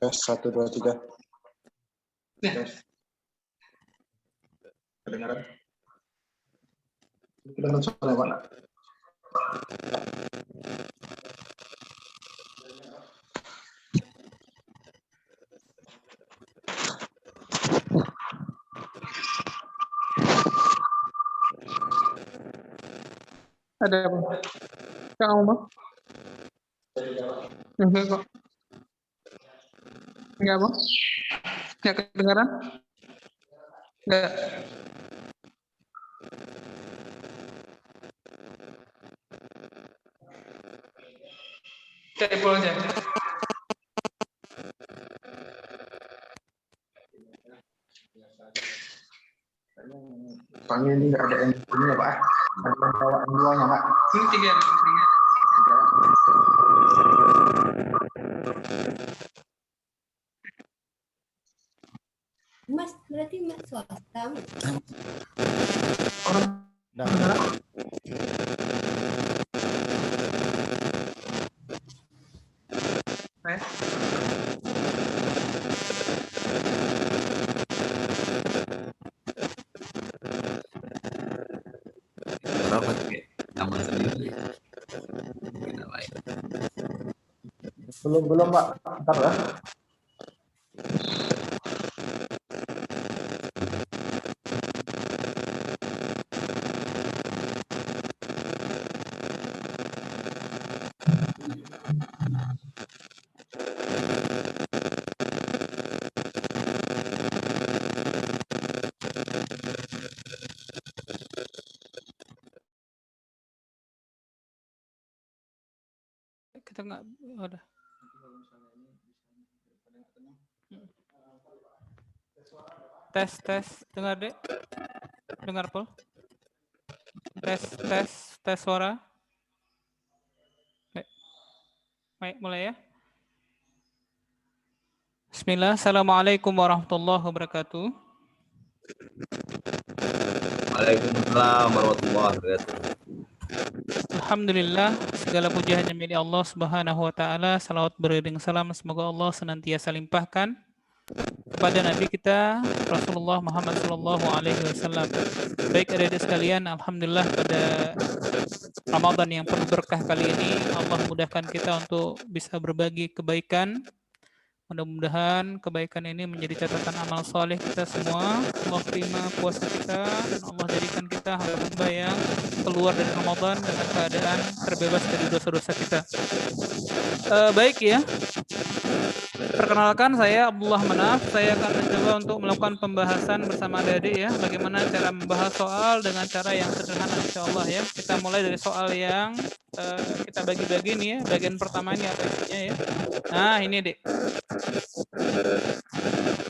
Tes 1, 2, 3. Tes. Kedengaran? Kedengaran suara mana? Ada apa? Kamu mah? Enggak kok. Enggak apa? Enggak kedengaran? Enggak. Telepon aja. Soalnya ini nggak ada yang ini ya Pak. Ada yang bawa duanya Pak. Ini 3. Mas, berarti Mas swasta. Orang Berapa pakai nama sendiri? Mungkin lain. belum Pak. Bentar ya. Kita enggak udah. Tes dengar Dek. Dengar Pol. Tes suara. Baik, mulai ya. Bismillah. Assalamualaikum warahmatullahi wabarakatuh. Waalaikumsalam warahmatullahi wabarakatuh. Alhamdulillah, segala puji hanya milik Allah Subhanahu wa taala. Salawat beriring salam semoga Allah senantiasa limpahkan kepada Nabi kita Rasulullah Muhammad sallallahu alaihi wasallam. Baik adik-adik sekalian, alhamdulillah pada Ramadan yang penuh berkah kali ini Allah mudahkan kita untuk bisa berbagi kebaikan. Mudah-mudahan kebaikan ini menjadi catatan amal soleh kita semua. Allah terima puasa kita dan Allah jadikan kita hamba yang keluar dari Ramadan dengan keadaan terbebas dari dosa-dosa kita. Baik ya. Perkenalkan, saya Abdullah Manaf. Saya akan mencoba untuk melakukan pembahasan bersama adik-adik ya. Bagaimana cara membahas soal dengan cara yang sederhana insya Allah ya. Kita mulai dari soal yang kita bagi-bagi nih ya. Bagian pertama ini apa isinya ya. Nah ini Dek.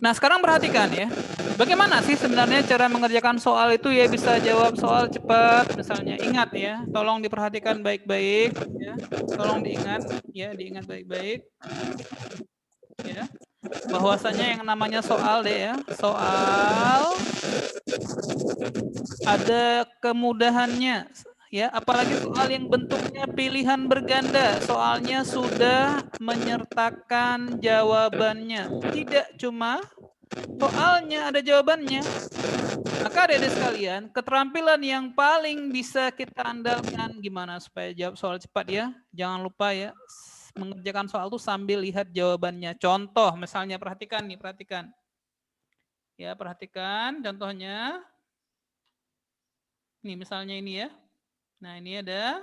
Nah sekarang perhatikan ya. Bagaimana sih sebenarnya cara mengerjakan soal itu ya, bisa jawab soal cepat misalnya. Ingat ya, tolong diperhatikan baik-baik ya. Tolong diingat ya, diingat baik-baik. Ya, bahwasanya yang namanya soal deh ya, soal ada kemudahannya ya, apalagi soal yang bentuknya pilihan berganda, soalnya sudah menyertakan jawabannya, tidak cuma soalnya ada jawabannya. Maka adik-adik sekalian, keterampilan yang paling bisa kita andalkan gimana supaya jawab soal cepat ya, jangan lupa ya, mengerjakan soal itu sambil lihat jawabannya. Contoh misalnya, perhatikan nih, perhatikan. Ya, perhatikan contohnya. Nih misalnya ini ya. Nah, ini ada.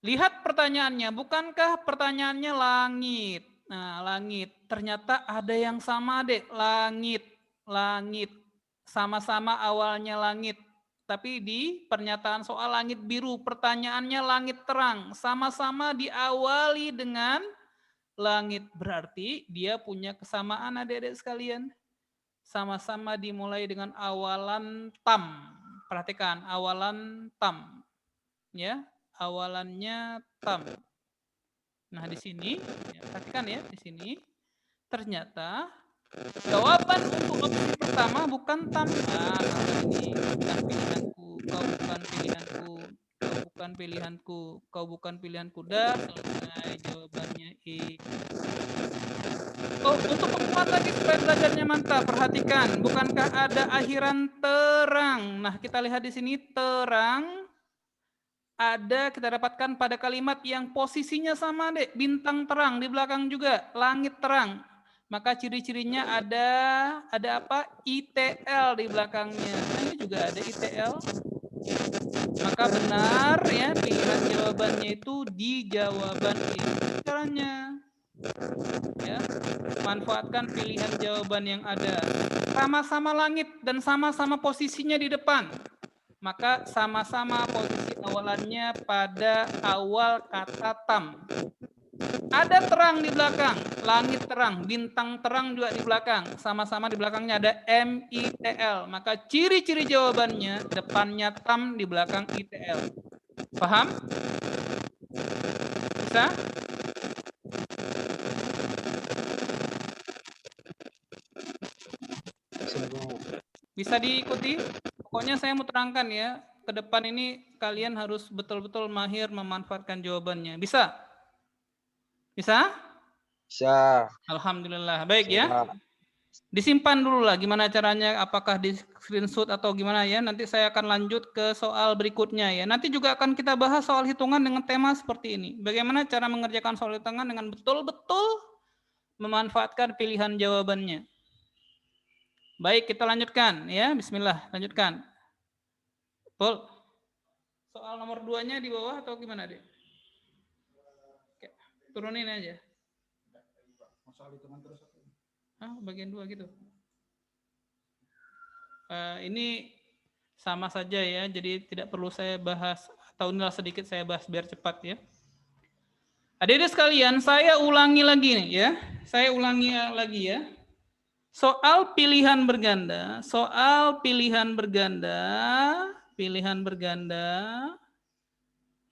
Lihat pertanyaannya, bukankah pertanyaannya langit? Nah, langit. Ternyata ada yang sama, Dek. Langit. Sama-sama awalnya langit. Tapi di pernyataan soal langit biru, pertanyaannya langit terang. Sama-sama diawali dengan langit. Berarti dia punya kesamaan adik-adik sekalian. Sama-sama dimulai dengan awalan tam. Perhatikan, awalan tam. Ya, awalannya tam. Nah, di sini, ya, perhatikan ya, di sini. Ternyata jawaban untuk opsi pertama bukan tam. Nah, ini bukan pilihanku, kau bukan pilihanku, kau bukan pilihanku, kau bukan pilihanku. Dah selesai jawabannya E. Oh, untuk penguat lagi supaya belajarnya mantap, perhatikan. Bukankah ada akhiran terang? Nah, kita lihat di sini terang. Ada kita dapatkan pada kalimat yang posisinya sama dek, bintang terang di belakang juga, langit terang. Maka ciri-cirinya ada apa? ITL di belakangnya. Nah, ini juga ada ITL. Maka benar ya pilihan jawabannya itu di jawaban ini. Caranya ya, manfaatkan pilihan jawaban yang ada. Sama-sama langit dan sama-sama posisinya di depan. Maka sama-sama posisi awalannya pada awal kata tam. Ada terang di belakang, langit terang, bintang terang juga di belakang. Sama-sama di belakangnya ada MITL. Maka ciri-ciri jawabannya depannya tam, di belakang ITL. Paham? Bisa? Bisa diikuti? Pokoknya saya mau terangkan ya, ke depan ini kalian harus betul-betul mahir memanfaatkan jawabannya. Bisa? Bisa? Bisa. Alhamdulillah. Baik ya. Disimpan dulu lah gimana caranya, apakah di screenshot atau gimana ya. Nanti saya akan lanjut ke soal berikutnya ya. Nanti juga akan kita bahas soal hitungan dengan tema seperti ini. Bagaimana cara mengerjakan soal hitungan dengan betul-betul memanfaatkan pilihan jawabannya. Baik, kita lanjutkan ya. Bismillah, lanjutkan. Pol, soal nomor 2-nya di bawah atau gimana, Dek? Oke, turunin aja. Bagian 2 gitu. Ini sama saja ya, jadi tidak perlu saya bahas, atau inilah sedikit saya bahas biar cepat ya. Adik-adik sekalian, saya ulangi lagi nih ya. Saya ulangi lagi ya. Soal pilihan berganda, pilihan berganda,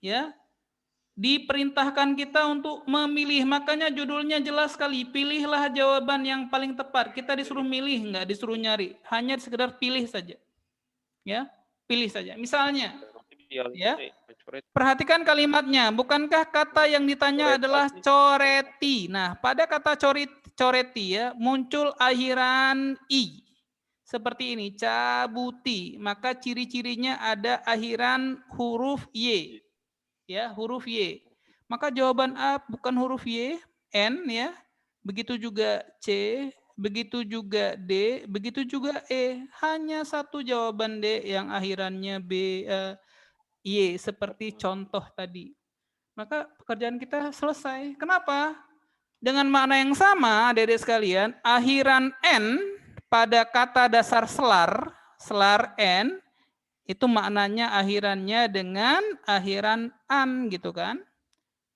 ya, diperintahkan kita untuk memilih. Makanya judulnya jelas sekali, pilihlah jawaban yang paling tepat. Kita disuruh milih, nggak disuruh nyari, hanya sekedar pilih saja, ya, pilih saja. Misalnya, ya, perhatikan kalimatnya. Bukankah kata yang ditanya adalah coreti? Nah, pada kata coreti ya muncul akhiran i seperti ini, cabuti. Maka ciri-cirinya ada akhiran huruf y, ya, huruf y. Maka jawaban A bukan huruf y, n ya. Begitu juga c, begitu juga d, begitu juga e. Hanya satu jawaban D yang akhirannya b, y seperti contoh tadi. Maka pekerjaan kita selesai. Kenapa? Dengan makna yang sama, adik-adik sekalian, akhiran n pada kata dasar selar n, itu maknanya akhirannya dengan akhiran an gitu kan.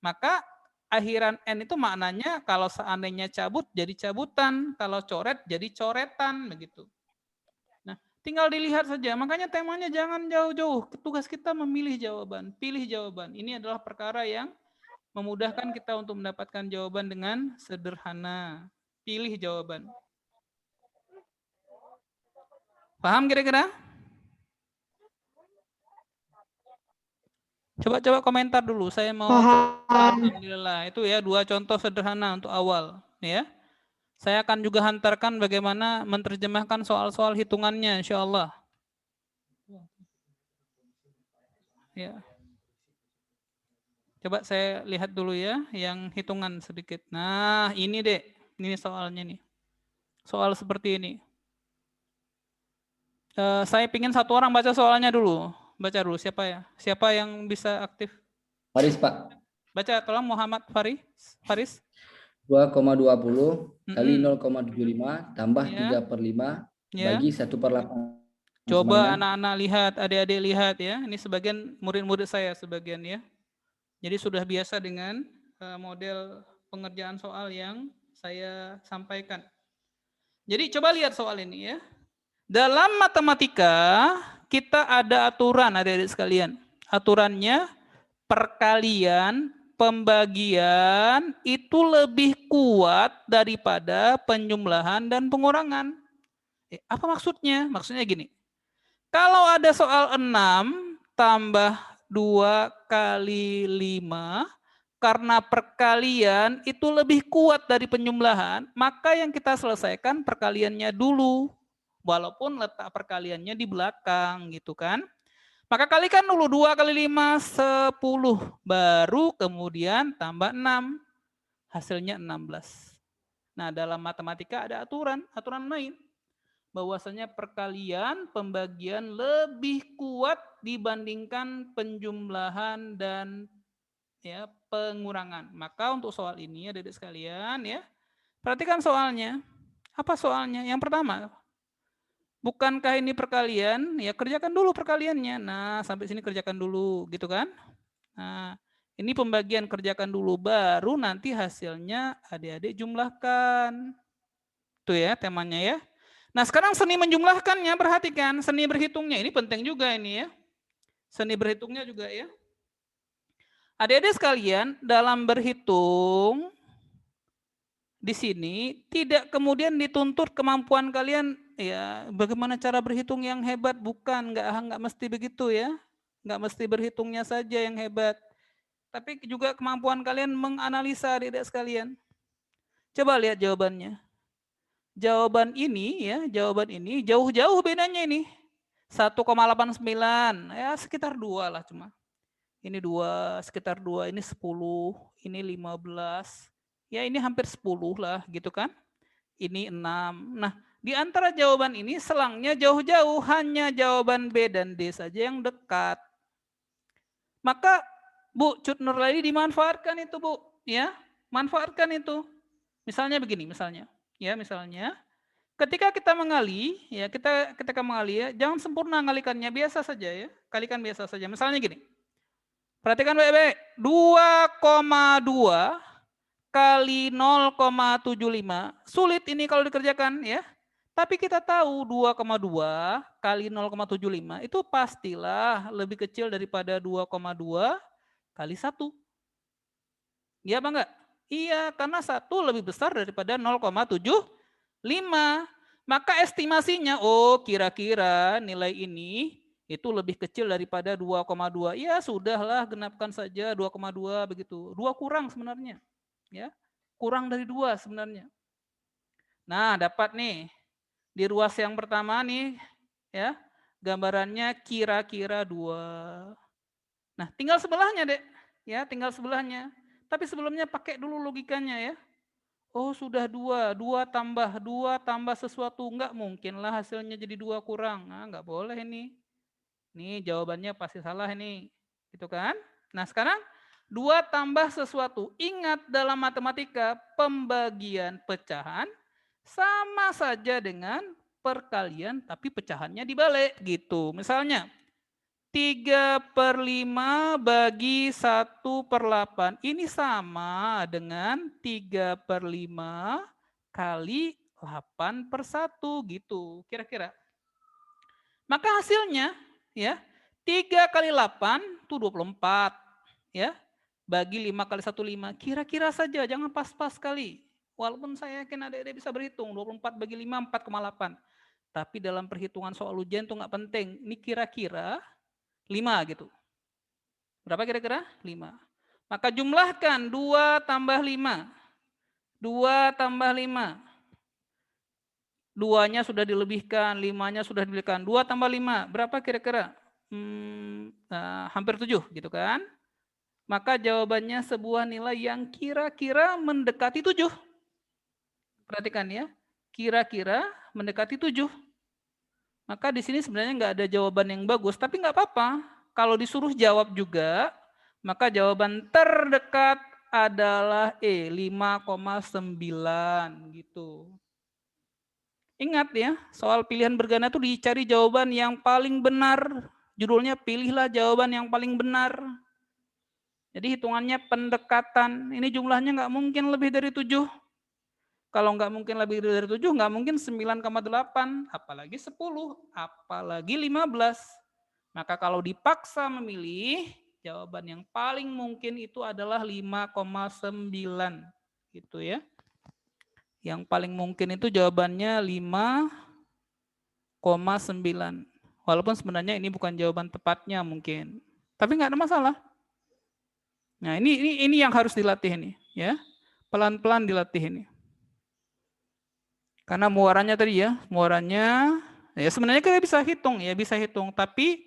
Maka akhiran n itu maknanya kalau seandainya cabut jadi cabutan, kalau coret jadi coretan begitu. Nah, tinggal dilihat saja. Makanya temanya jangan jauh-jauh. Tugas kita memilih jawaban, pilih jawaban. Ini adalah perkara yang memudahkan kita untuk mendapatkan jawaban dengan sederhana. Pilih jawaban. Paham kira-kira? Coba komentar dulu. Saya mau. Alhamdulillah. Itu ya 2 contoh sederhana untuk awal. Ya. Saya akan juga hantarkan bagaimana menerjemahkan soal-soal hitungannya, insya Allah. Ya. Coba saya lihat dulu ya, yang hitungan sedikit. Nah, ini deh, ini soalnya nih. Soal seperti ini. Saya ingin satu orang baca soalnya dulu. Baca dulu, siapa ya? Siapa yang bisa aktif? Faris, Pak. Baca, tolong Muhammad Faris. 2,20 kali 0,75 tambah Ya. 3/5 Ya. bagi 1/8. Coba anak-anak lihat, adik-adik lihat ya. Ini sebagian murid-murid saya sebagian ya. Jadi sudah biasa dengan model pengerjaan soal yang saya sampaikan. Jadi coba lihat soal ini ya. Dalam matematika kita ada aturan adik-adik sekalian. Aturannya perkalian, pembagian itu lebih kuat daripada penjumlahan dan pengurangan. Apa maksudnya? Maksudnya gini. Kalau ada soal 6 tambah 2 kali 5 karena perkalian itu lebih kuat dari penjumlahan, maka yang kita selesaikan perkaliannya dulu. Walaupun letak perkaliannya di belakang gitu kan. Maka kalikan dulu 2 kali 5, 10. Baru kemudian tambah 6. Hasilnya 16. Nah, dalam matematika ada aturan main. Bahwasanya perkalian, pembagian lebih kuat dibandingkan penjumlahan dan ya pengurangan. Maka untuk soal ini adik-adik sekalian ya, perhatikan soalnya. Apa soalnya? Yang pertama, bukankah ini perkalian? Ya kerjakan dulu perkaliannya. Nah, sampai sini kerjakan dulu gitu kan. Nah, ini pembagian kerjakan dulu, baru nanti hasilnya adik-adik jumlahkan. Itu ya temanya ya. Nah, sekarang seni menjumlahkannya, perhatikan. Seni berhitungnya, ini penting juga ini ya. Seni berhitungnya juga ya. Adik-adik sekalian, dalam berhitung, di sini tidak kemudian dituntut kemampuan kalian ya bagaimana cara berhitung yang hebat, bukan, nggak mesti begitu ya, nggak mesti berhitungnya saja yang hebat, tapi juga kemampuan kalian menganalisa adik-adik sekalian. Coba lihat jawabannya. Jawaban ini ya, jawaban ini jauh-jauh bedanya ini 1,89 ya sekitar 2 lah cuma. Ini 2 sekitar 2, ini 10, ini 15. Ya ini hampir 10 lah gitu kan. Ini 6. Nah di antara jawaban ini selangnya jauh-jauh, hanya jawaban B dan D saja yang dekat. Maka Bu Cut Nurlaili dimanfaatkan itu Bu. Ya, manfaatkan itu. Misalnya begini, misalnya ketika kita mengali, ya ketika mengali ya, jangan sempurna ngalikannya, biasa saja ya. Kalikan biasa saja. Misalnya gini. Perhatikan baik-baik. 2,2 kali 0,75. Sulit ini kalau dikerjakan ya. Tapi kita tahu 2,2 kali 0,75 itu pastilah lebih kecil daripada 2,2 kali 1. Iya apa enggak? Iya, karena 1 lebih besar daripada 0,75. Maka estimasinya, oh kira-kira nilai ini itu lebih kecil daripada 2,2. Ya sudahlah, genapkan saja 2,2 begitu. 2 kurang sebenarnya. Ya, kurang dari 2 sebenarnya. Nah, dapat nih. Di ruas yang pertama nih, ya. Gambarannya kira-kira 2. Nah, tinggal sebelahnya, Dek. Ya, tinggal sebelahnya. Tapi sebelumnya pakai dulu logikanya ya. Oh, sudah 2 tambah sesuatu, enggak mungkin lah hasilnya jadi 2 kurang. Nah, enggak boleh ini. Nih jawabannya pasti salah ini. Gitu kan? Nah, sekarang 2 tambah sesuatu. Ingat dalam matematika pembagian pecahan sama saja dengan perkalian tapi pecahannya dibalik gitu. Misalnya 3/5 bagi 1/8. Ini sama dengan 3/5 kali 8/1 gitu. Kira-kira. Maka hasilnya ya 3 kali 8 itu 24 ya. Bagi 5 kali 1 5. Kira-kira saja, jangan pas-pas kali. Walaupun saya yakin adik-adik bisa berhitung 24 bagi 5 4,8. Tapi dalam perhitungan soal ujian itu nggak penting. Ini kira-kira 5 gitu. Berapa kira-kira? 5. Maka jumlahkan 2 tambah 5. 2 tambah 5. 2-nya sudah dilebihkan, 5-nya sudah dilebihkan. 2 tambah 5, berapa kira-kira? Hampir 7 gitu kan. Maka jawabannya sebuah nilai yang kira-kira mendekati 7. Perhatikan ya, kira-kira mendekati 7. Maka di sini sebenarnya nggak ada jawaban yang bagus, tapi nggak apa-apa. Kalau disuruh jawab juga, maka jawaban terdekat adalah 5,9 gitu. Ingat ya, soal pilihan berganda itu dicari jawaban yang paling benar. Judulnya pilihlah jawaban yang paling benar. Jadi hitungannya pendekatan. Ini jumlahnya nggak mungkin lebih dari 7. Kalau nggak mungkin lebih dari 7, nggak mungkin 9,8, apalagi 10, apalagi 15. Maka kalau dipaksa memilih, jawaban yang paling mungkin itu adalah 5,9. Gitu ya. Yang paling mungkin itu jawabannya 5,9. Walaupun sebenarnya ini bukan jawaban tepatnya mungkin. Tapi nggak ada masalah. Nah, ini yang harus dilatih ini, ya. Pelan-pelan dilatih ini. Karena muaranya tadi ya, muaranya ya sebenarnya kita bisa hitung ya, bisa hitung, tapi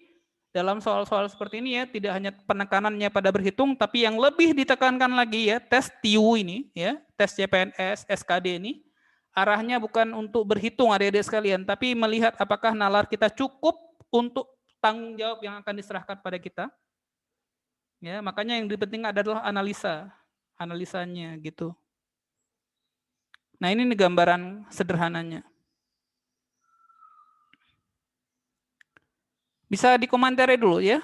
dalam soal-soal seperti ini ya tidak hanya penekanannya pada berhitung, tapi yang lebih ditekankan lagi ya, tes TIU ini ya, tes CPNS, SKD ini arahnya bukan untuk berhitung adik-adik sekalian, tapi melihat apakah nalar kita cukup untuk tanggung jawab yang akan diserahkan pada kita. Ya, makanya yang penting adalah analisanya gitu. Nah, ini nih gambaran sederhananya. Bisa dikomentari dulu ya.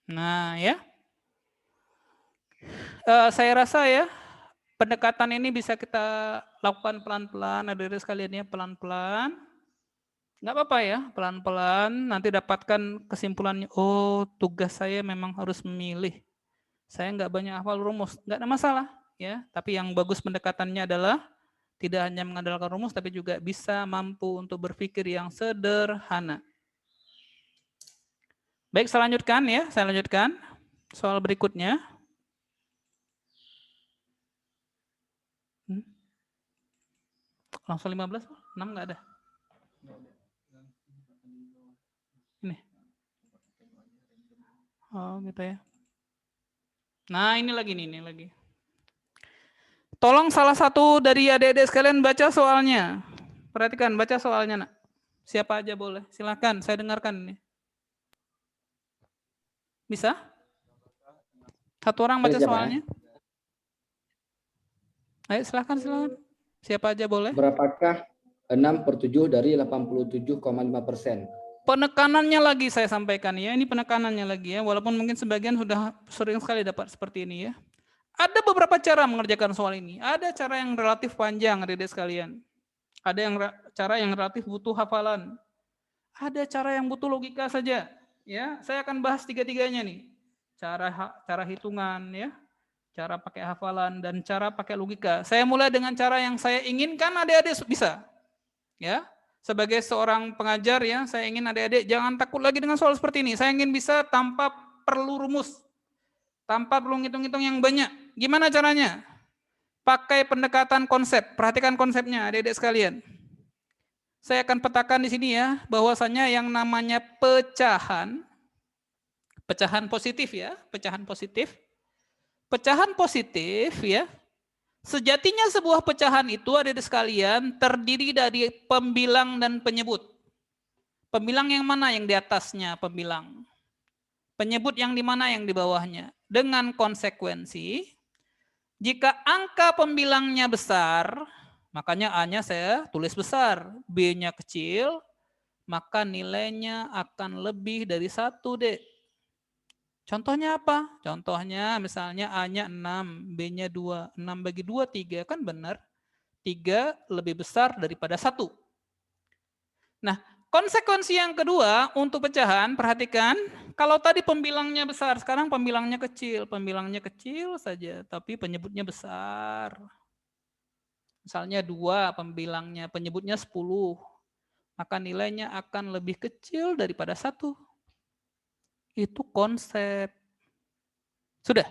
Nah, ya. Saya rasa ya, pendekatan ini bisa kita lakukan pelan-pelan, adik-adik sekalian ya, pelan-pelan. Nggak apa-apa ya, pelan-pelan, nanti dapatkan kesimpulannya, oh tugas saya memang harus memilih. Saya nggak banyak hafal rumus, nggak ada masalah. Ya, tapi yang bagus pendekatannya adalah tidak hanya mengandalkan rumus, tapi juga bisa mampu untuk berpikir yang sederhana. Baik, saya lanjutkan ya, saya lanjutkan. Soal berikutnya. Langsung 15, 6 nggak ada. Ini. Oh gitu ya. Nah ini lagi nih, ini lagi. Tolong salah satu dari adik-adik sekalian baca soalnya. Perhatikan, baca soalnya nak. Siapa aja boleh, silakan saya dengarkan ini. Bisa? Satu orang baca soalnya. Ayo silakan, silakan. Siapa aja boleh. Berapakah 6/7 dari 87,5%? Penekanannya lagi saya sampaikan ya, ini penekanannya lagi ya, walaupun mungkin sebagian sudah sering sekali dapat seperti ini ya. Ada beberapa cara mengerjakan soal ini. Ada cara yang relatif panjang, adik-adik sekalian. Ada yang cara yang relatif butuh hafalan. Ada cara yang butuh logika saja. Ya, saya akan bahas tiga-tiganya nih. Cara hitungan ya, cara pakai hafalan dan cara pakai logika. Saya mulai dengan cara yang saya inginkan adik-adik bisa. Ya. Sebagai seorang pengajar ya, saya ingin adik-adik jangan takut lagi dengan soal seperti ini. Saya ingin bisa tanpa perlu rumus. Tanpa perlu ngitung-ngitung yang banyak. Gimana caranya? Pakai pendekatan konsep. Perhatikan konsepnya adik-adik sekalian. Saya akan petakan di sini ya, bahwasanya yang namanya pecahan positif ya, pecahan positif. Pecahan positif ya, sejatinya sebuah pecahan itu adik-adik sekalian terdiri dari pembilang dan penyebut. Pembilang yang mana yang di atasnya pembilang? Penyebut yang di mana yang di bawahnya? Dengan konsekuensi, jika angka pembilangnya besar, makanya A-nya saya tulis besar, B-nya kecil, maka nilainya akan lebih dari 1, Dek. Contohnya apa? Contohnya misalnya A-nya 6, B-nya 2. 6 bagi 2, 3. Kan benar. 3 lebih besar daripada 1. Nah, konsekuensi yang kedua untuk pecahan, perhatikan. Kalau tadi pembilangnya besar, sekarang pembilangnya kecil. Pembilangnya kecil saja, tapi penyebutnya besar. Misalnya 2 pembilangnya, penyebutnya 10. Maka nilainya akan lebih kecil daripada 1. Itu konsep. Sudah.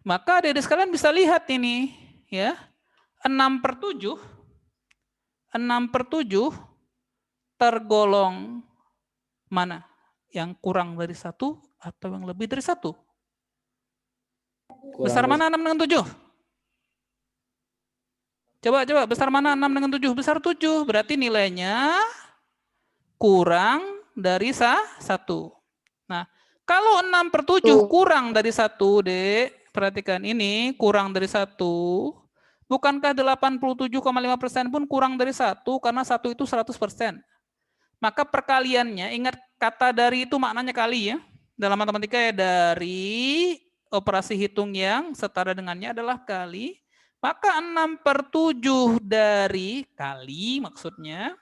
Maka adik-adik sekalian bisa lihat ini ya. 6/7 tergolong mana? Yang kurang dari 1 atau yang lebih dari 1? Besar mana 6 dengan 7? Coba besar mana 6 dengan 7? Besar 7. Berarti nilainya kurang dari 1. Nah, kalau 6/7 kurang dari 1, Dek, perhatikan ini kurang dari 1, bukankah 87,5% pun kurang dari 1, karena 1 itu 100%. Maka perkaliannya, ingat kata dari itu maknanya kali ya. Dalam matematika ya, dari operasi hitung yang setara dengannya adalah kali. Maka 6/7 dari kali maksudnya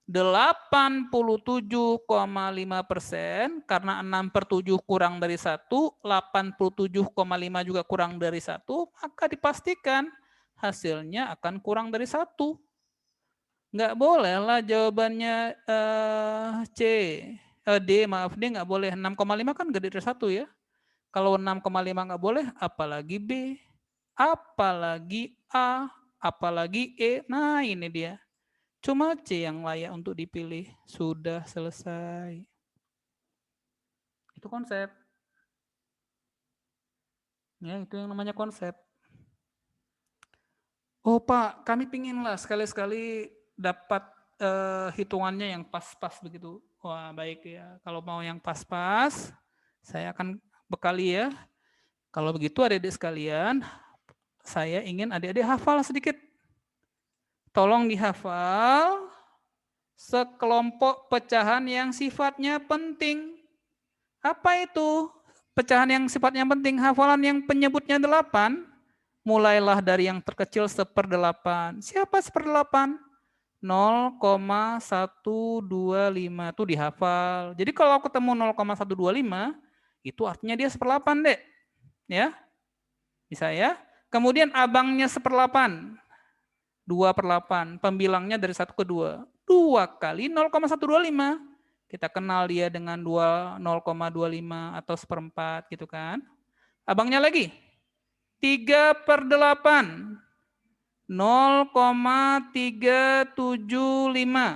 87,5%, karena 6/7 kurang dari 1, 87,5 juga kurang dari 1, maka dipastikan hasilnya akan kurang dari 1. Nggak boleh lah jawabannya C. D, maaf, D nggak boleh. 6,5 kan gede dari 1 ya. Kalau 6,5 nggak boleh, apalagi B, apalagi A, apalagi E. Nah ini dia. Cuma C yang layak untuk dipilih. Sudah selesai. Itu konsep. Ya, itu yang namanya konsep. Oh Pak, kami pingin lah sekali-sekali dapat hitungannya yang pas-pas begitu. Wah baik ya, kalau mau yang pas-pas, saya akan bekali ya. Kalau begitu adik-adik sekalian, saya ingin adik-adik hafal sedikit. Tolong dihafal sekelompok pecahan yang sifatnya penting. Apa itu pecahan yang sifatnya penting? Hafalan yang penyebutnya 8, mulailah dari yang terkecil 1/8. Siapa 1/8? 0,125 itu dihafal. Jadi kalau ketemu 0,125 itu artinya dia 1/8, Dek. Ya. Bisa ya? Kemudian abangnya 1/8. 2/8. Pembilangnya dari 1 ke 2. 2 kali 0,125. Kita kenal dia dengan 0,25 atau 1/4 gitu kan. Abangnya lagi. 3/8. 0,375.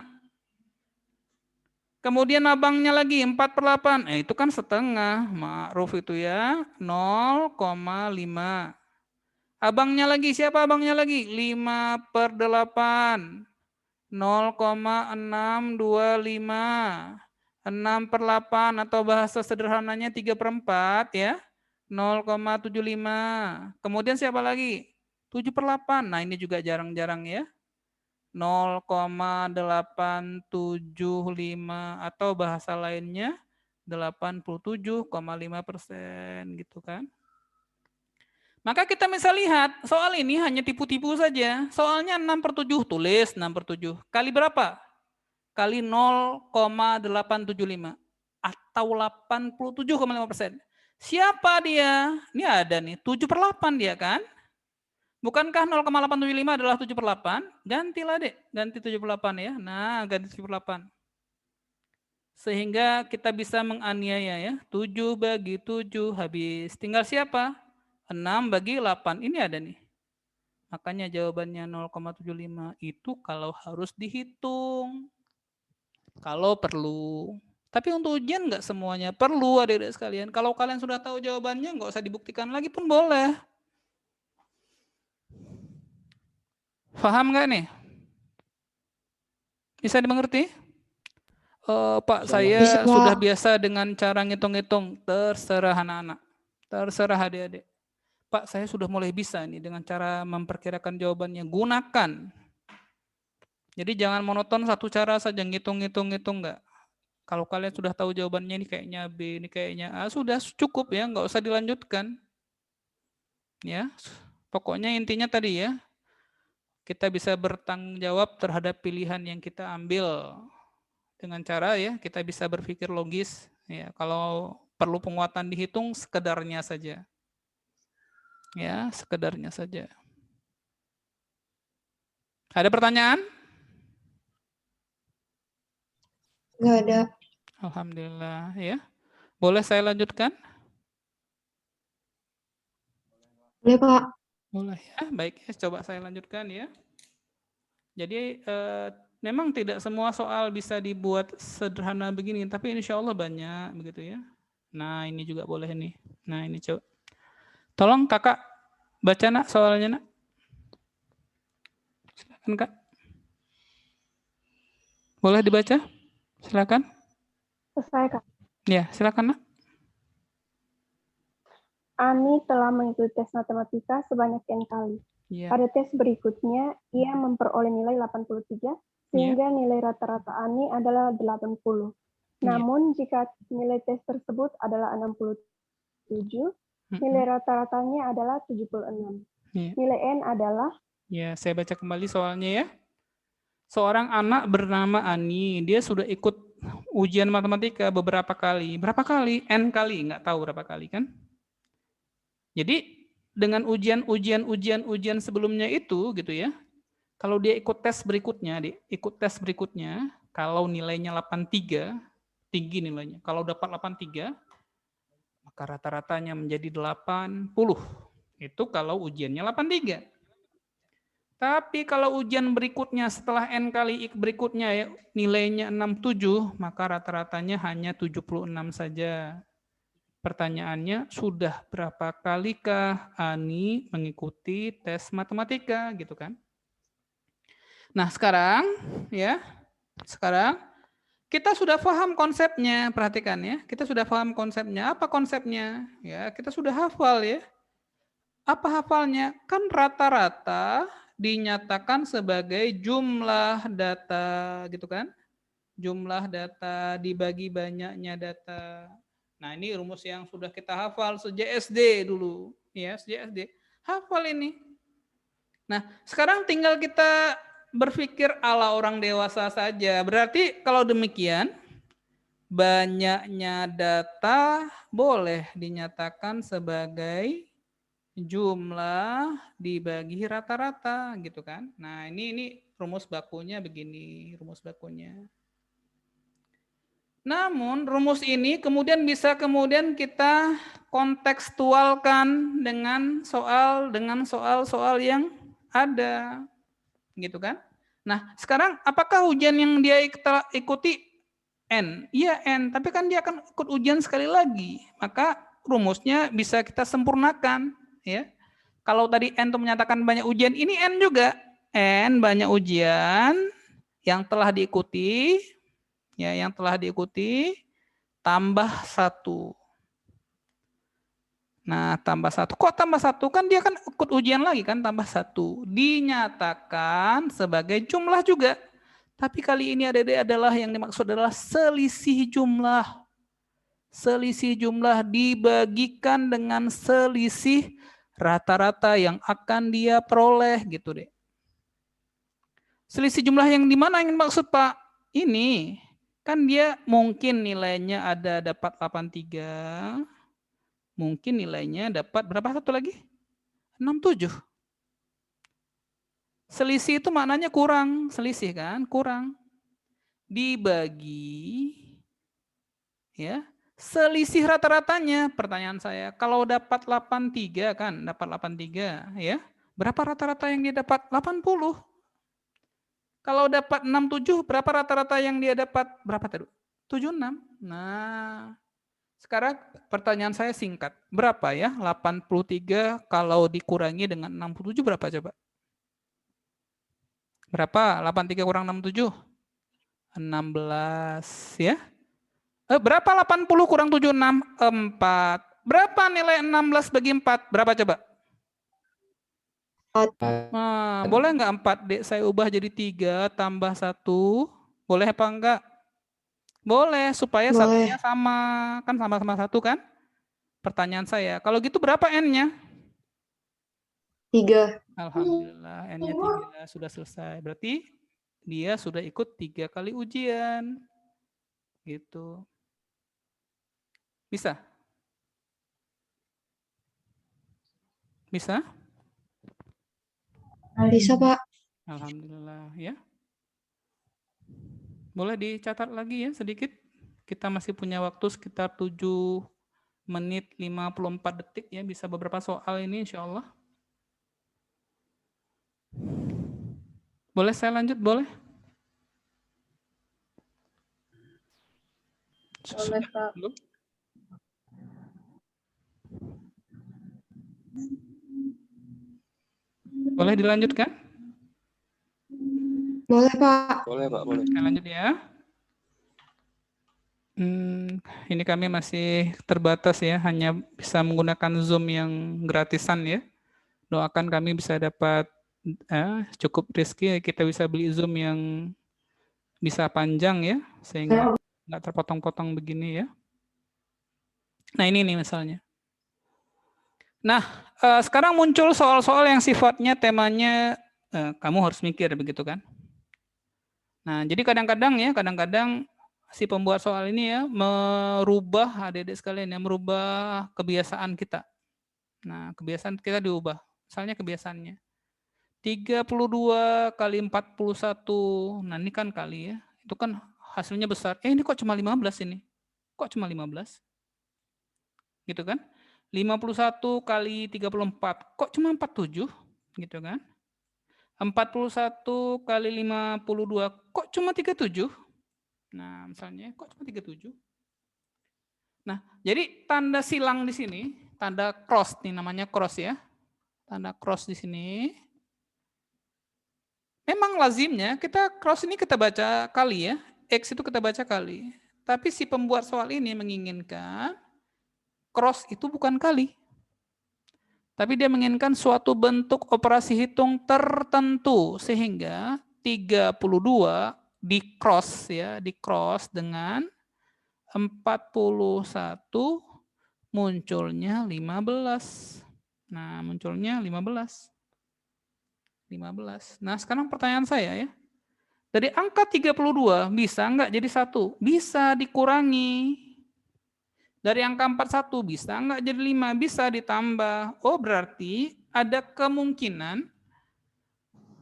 Kemudian abangnya lagi 4/8. Itu kan setengah, ma'ruf itu ya. 0,5. Abangnya lagi, siapa abangnya lagi? 5/8. 0,625. 6/8 atau bahasa sederhananya 3/4 ya. 0,75. Kemudian siapa lagi? 7/8. Nah ini juga jarang-jarang ya. 0,875 atau bahasa lainnya 87,5% gitu kan. Maka kita bisa lihat soal ini hanya tipu-tipu saja. Soalnya 6/7 tulis 6/7. Kali berapa? Kali 0,875 atau 87,5%. Siapa dia? Ini ada nih 7/8 dia kan? Bukankah 0,875 adalah 7/8? Gantilah dek, ganti 7/8 ya. Nah, ganti 7/8. Sehingga kita bisa menganiaya ya. 7 bagi 7 habis. Tinggal siapa? 6 bagi 8. Ini ada nih. Makanya jawabannya 0,75 itu kalau harus dihitung. Kalau perlu. Tapi untuk ujian nggak semuanya perlu adik-adik sekalian. Kalau kalian sudah tahu jawabannya nggak usah dibuktikan lagi pun boleh. Paham nggak nih? Bisa dimengerti? Pak, saya sudah biasa dengan cara ngitung-ngitung. Terserah anak-anak. Terserah adik-adik. Pak, saya sudah mulai bisa nih dengan cara memperkirakan jawabannya. Gunakan. Jadi jangan monoton satu cara saja ngitung-ngitung nggak. Kalau kalian sudah tahu jawabannya ini kayaknya B, ini kayaknya A, sudah cukup ya, nggak usah dilanjutkan. Ya, pokoknya intinya tadi ya. Kita bisa bertanggung jawab terhadap pilihan yang kita ambil dengan cara ya kita bisa berpikir logis ya, kalau perlu penguatan dihitung sekedarnya saja. Ya, sekedarnya saja. Ada pertanyaan? Nggak ada. Alhamdulillah ya. Boleh saya lanjutkan? Boleh, Pak. Boleh ya, baik ya, coba saya lanjutkan ya. Jadi memang tidak semua soal bisa dibuat sederhana begini, tapi insya Allah banyak begitu ya. Nah ini juga boleh nih. Nah ini coba. Tolong kakak baca nak soalnya nak. Silakan kak. Boleh dibaca? Silakan. Selesai, Kak. Ya silakan nak. Ani telah mengikuti tes matematika sebanyak N kali. Ya. Pada tes berikutnya, ia memperoleh nilai 83, sehingga nilai rata-rata Ani adalah 80. Namun, jika nilai tes tersebut adalah 67, nilai rata-ratanya adalah 76. Nilai N adalah? Ya, saya baca kembali soalnya ya. Seorang anak bernama Ani, dia sudah ikut ujian matematika beberapa kali. Berapa kali? N kali, nggak tahu berapa kali kan? Jadi dengan ujian sebelumnya itu gitu ya. Kalau dia ikut tes berikutnya, kalau nilainya 83, tinggi nilainya. Kalau dapat 83, maka rata-ratanya menjadi 80. Itu kalau ujiannya 83. Tapi kalau ujian berikutnya setelah N kali berikutnya ya, nilainya 67, maka rata-ratanya hanya 76 saja. Pertanyaannya, sudah berapa kalikah Ani mengikuti tes matematika gitu kan? Nah, sekarang kita sudah paham konsepnya, perhatikan ya. Kita sudah paham konsepnya. Apa konsepnya? Ya, kita sudah hafal ya. Apa hafalnya? Kan rata-rata dinyatakan sebagai jumlah data gitu kan? Jumlah data dibagi banyaknya data. Nah, ini rumus yang sudah kita hafal sejak SD dulu, ya, sejak SD. Hafal ini. Nah, sekarang tinggal kita berpikir ala orang dewasa saja. Berarti kalau demikian, banyaknya data boleh dinyatakan sebagai jumlah dibagi rata-rata gitu kan. Nah, ini rumus bakunya begini, rumus bakunya. Namun rumus ini kemudian bisa kita kontekstualkan dengan soal-soal yang ada gitu kan. Nah, sekarang apakah ujian yang dia ikuti N? Iya N, tapi kan dia akan ikut ujian sekali lagi. Maka rumusnya bisa kita sempurnakan ya. Kalau tadi N itu menyatakan banyak ujian, ini N juga. N banyak ujian yang telah diikuti, ya, yang telah diikuti tambah 1. Nah, tambah 1. Kok tambah 1? Kan dia kan ikut ujian lagi kan, tambah 1. Dinyatakan sebagai jumlah juga. Tapi kali ini adalah yang dimaksud adalah selisih jumlah. Selisih jumlah dibagikan dengan selisih rata-rata yang akan dia peroleh gitu deh. Selisih jumlah yang di mana yang dimaksud Pak? Ini kan dia mungkin nilainya ada dapat 83, mungkin nilainya dapat berapa satu lagi? 67. Selisih itu maknanya kurang, selisih kan? Kurang. Dibagi ya, selisih rata-ratanya. Pertanyaan saya, kalau dapat 83 kan, dapat 83 ya. Berapa rata-rata yang dia dapat? 80. Kalau dapat 67, berapa rata-rata yang dia dapat? Berapa tadi? 76. Nah, sekarang pertanyaan saya singkat. Berapa ya? 83 kalau dikurangi dengan 67 berapa coba? Berapa? 83 kurang 67? 16 ya. Berapa 80 kurang 76? 4. Berapa nilai 16 bagi 4? Berapa coba? Nah, boleh nggak 4, Dek? Saya ubah jadi 3 tambah 1. Boleh apa enggak? Boleh, supaya Boleh. satunya sama. Kan sama-sama 1 kan? Pertanyaan saya, kalau gitu berapa N-nya? 3. Alhamdulillah, N-nya 3. Sudah selesai. Berarti dia sudah ikut 3 kali ujian. Gitu. Bisa? Bisa? Bisa, Pak. Alhamdulillah ya. Boleh dicatat lagi ya sedikit. Kita masih punya waktu sekitar 7 menit 54 detik ya, bisa beberapa soal ini insya Allah. Boleh saya lanjut? Boleh? Boleh, Pak. Belum? Boleh dilanjutkan? Boleh, Pak. Boleh, Pak, boleh. Saya lanjut ya. Ini kami masih terbatas ya, hanya bisa menggunakan Zoom yang gratisan ya. Doakan kami bisa dapat cukup rezeki, kita bisa beli Zoom yang bisa panjang ya, sehingga nggak terpotong-potong begini ya. Nah ini nih misalnya. Nah sekarang muncul soal-soal yang sifatnya temanya kamu harus mikir begitu kan. Nah jadi kadang-kadang si pembuat soal ini ya merubah adik-adik sekalian ya, merubah kebiasaan kita. Nah, kebiasaan kita diubah. Misalnya kebiasaannya. 32 kali 41. Nah, ini kan kali ya. Itu kan hasilnya besar. Ini kok cuma 15 ini? Kok cuma 15? Gitu kan? 51 kali 34. Kok cuma 47? Gitu kan? 41 kali 52. Kok cuma 37? Nah, misalnya kok cuma 37? Nah, jadi tanda silang di sini, tanda cross nih namanya cross ya. Tanda cross di sini. Memang lazimnya kita cross ini kita baca kali ya. X itu kita baca kali. Tapi si pembuat soal ini menginginkan cross itu bukan kali. Tapi dia menginginkan suatu bentuk operasi hitung tertentu sehingga 32 di cross ya, di cross dengan 41 munculnya 15. Nah, munculnya 15. Nah, sekarang pertanyaan saya ya. Dari angka 32 bisa enggak jadi 1? Bisa dikurangi. Dari angka 41 bisa enggak jadi 5? Bisa ditambah. Oh, berarti ada kemungkinan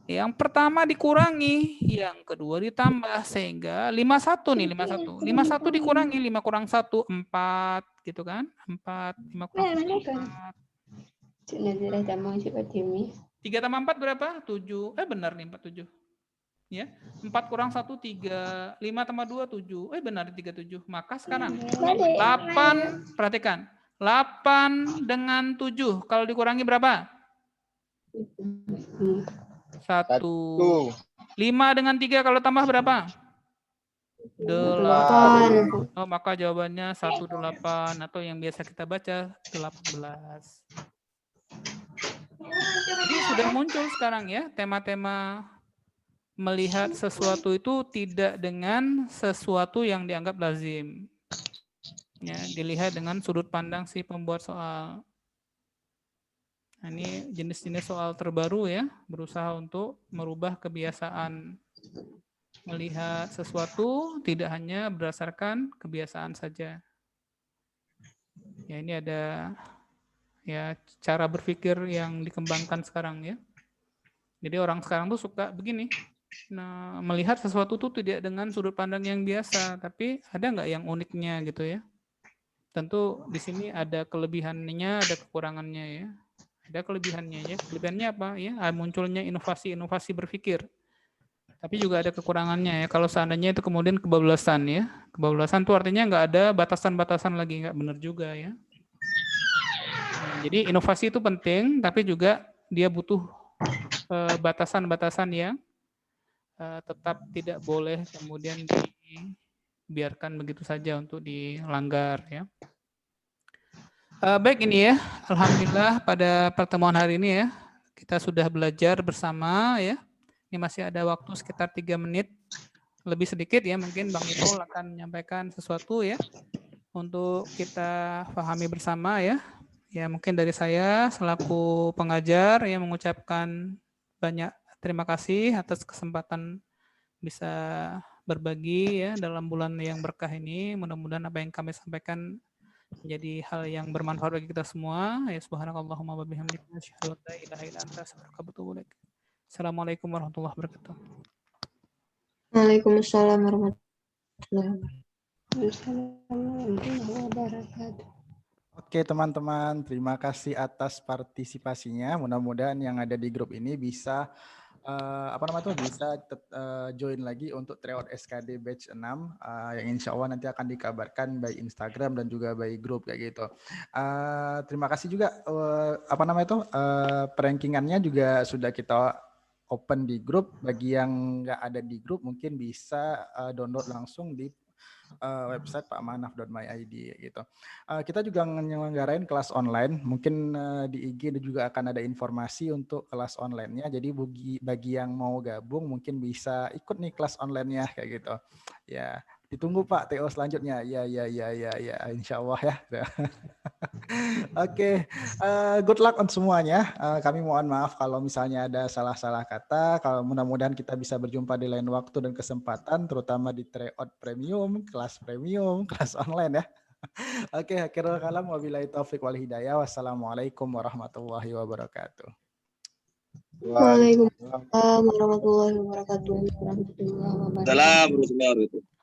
yang pertama dikurangi, yang kedua ditambah sehingga 51 nih, 51. 51 dikurangi 5 kurang 1 4 gitu kan? 4 5 kurang 1 4. 3 tambah 4 berapa? 7. Benar nih 47. Ya. 4 kurang 1 3, 5 tambah 2 7. Benar 37. Maka sekarang 8, perhatikan. 8 dengan 7 kalau dikurangi berapa? 1. 5 dengan 3 kalau tambah berapa? 8. Oh, maka jawabannya 18 atau yang biasa kita baca 18. Jadi sudah muncul sekarang ya tema-tema melihat sesuatu itu tidak dengan sesuatu yang dianggap lazim. Ya, dilihat dengan sudut pandang si pembuat soal. Nah, ini jenis-jenis soal terbaru ya, berusaha untuk merubah kebiasaan melihat sesuatu tidak hanya berdasarkan kebiasaan saja. Ya, ini ada ya cara berpikir yang dikembangkan sekarang ya. Jadi orang sekarang tuh suka begini. Nah, melihat sesuatu tuh tidak dengan sudut pandang yang biasa, tapi ada nggak yang uniknya gitu ya? Tentu di sini ada kelebihannya, ada kekurangannya ya. Ada kelebihannya ya. Kelebihannya apa ya? Munculnya inovasi-inovasi berpikir. Tapi juga ada kekurangannya ya. Kalau seandainya itu kemudian kebablasan ya. Kebablasan itu artinya nggak ada batasan-batasan lagi, nggak benar juga ya. Nah, jadi inovasi itu penting, tapi juga dia butuh batasan-batasan yang tetap tidak boleh kemudian dibiarkan begitu saja untuk dilanggar ya. Baik ini ya, alhamdulillah pada pertemuan hari ini ya kita sudah belajar bersama ya. Ini masih ada waktu sekitar 3 menit lebih sedikit ya, mungkin Bang Ipul akan menyampaikan sesuatu ya untuk kita pahami bersama ya. Ya mungkin dari saya selaku pengajar yang mengucapkan banyak terima kasih atas kesempatan bisa berbagi ya dalam bulan yang berkah ini. Mudah-mudahan apa yang kami sampaikan menjadi hal yang bermanfaat bagi kita semua. Ya subhanakallahumma wa bihamdika asyhadu an la ilaha illa anta astaghfiruka wa atubu ilaik. Assalamualaikum warahmatullahi wabarakatuh. Waalaikumsalam warahmatullahi wabarakatuh. Oke teman-teman, terima kasih atas partisipasinya. Mudah-mudahan yang ada di grup ini bisa bisa join lagi untuk tryout SKD batch 6 yang insya Allah nanti akan dikabarkan by Instagram dan juga by grup kayak gitu. Terima kasih juga perankingannya juga sudah kita open di grup. Bagi yang nggak ada di grup mungkin bisa download langsung di website pakmanaf.my.id gitu. Kita juga menyelenggarain kelas online. Mungkin di IG juga akan ada informasi untuk kelas online-nya. Jadi bagi yang mau gabung mungkin bisa ikut nih kelas online-nya kayak gitu. Ya, ditunggu Pak TO selanjutnya. Ya, insya Allah ya. Oke, good luck on semuanya. Kami mohon maaf kalau misalnya ada salah-salah kata. Kalau mudah-mudahan kita bisa berjumpa di lain waktu dan kesempatan, terutama di tryout premium, kelas online ya. Oke, akhirul kalam wabillahi taufik wal hidayah. Wassalamualaikum warahmatullahi wabarakatuh. Waalaikumsalam warahmatullahi wabarakatuh. Salam warahmatullahi wabarakatuh.